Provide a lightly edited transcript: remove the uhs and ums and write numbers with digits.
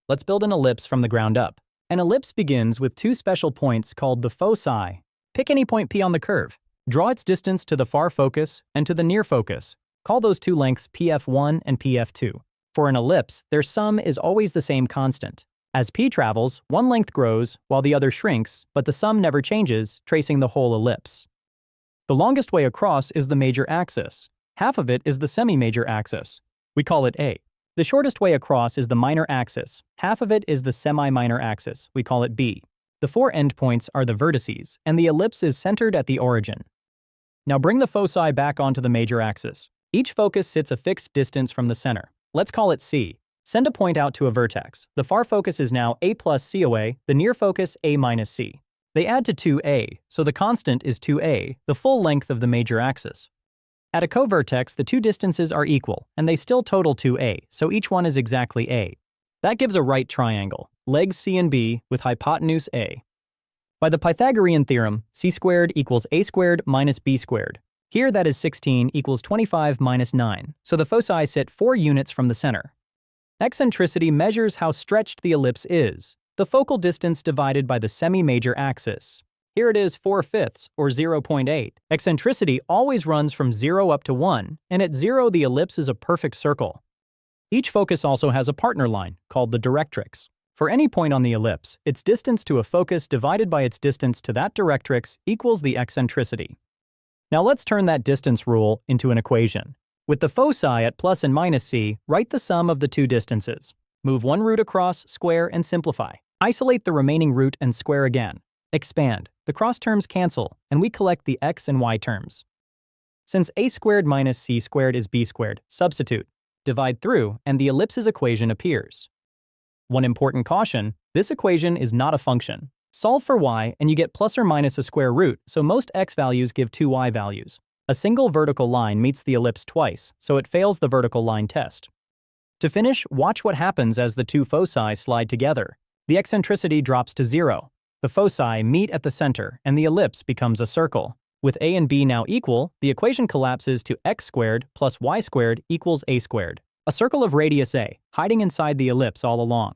Let's build an ellipse from the ground up. An ellipse begins with two special points called the foci. Pick any point P on the curve. Draw its distance to the far focus and to the near focus. Call those two lengths PF1 and PF2. For an ellipse, their sum is always the same constant. As P travels, one length grows while the other shrinks, but the sum never changes, tracing the whole ellipse. The longest way across is the major axis. Half of it is the semi-major axis. We call it A. The shortest way across is the minor axis. Half of it is the semi-minor axis. We call it B. The four endpoints are the vertices, and the ellipse is centered at the origin. Now bring the foci back onto the major axis. Each focus sits a fixed distance from the center. Let's call it C. Send a point out to a vertex. The far focus is now A plus C away, the near focus A minus C. They add to 2A, so the constant is 2A, the full length of the major axis. At a covertex, the two distances are equal, and they still total 2A, so each one is exactly A. That gives a right triangle, legs C and B, with hypotenuse A. By the Pythagorean theorem, C squared equals A squared minus B squared. Here that is 16 equals 25 minus 9, so the foci sit 4 units from the center. Eccentricity measures how stretched the ellipse is, the focal distance divided by the semi-major axis. Here it is 4/5, or 0.8. Eccentricity always runs from 0 up to 1, and at 0 the ellipse is a perfect circle. Each focus also has a partner line, called the directrix. For any point on the ellipse, its distance to a focus divided by its distance to that directrix equals the eccentricity. Now let's turn that distance rule into an equation. With the foci at plus and minus C, write the sum of the two distances. Move one root across, square, and simplify. Isolate the remaining root and square again. Expand. The cross terms cancel, and we collect the x and y terms. Since a squared minus c squared is b squared, substitute. Divide through, and the ellipse's equation appears. One important caution, this equation is not a function. Solve for y, and you get plus or minus a square root, so most x values give two y values. A single vertical line meets the ellipse twice, so it fails the vertical line test. To finish, watch what happens as the two foci slide together. The eccentricity drops to 0. The foci meet at the center, and the ellipse becomes a circle. With a and b now equal, the equation collapses to x squared plus y squared equals a squared. A circle of radius a, hiding inside the ellipse all along.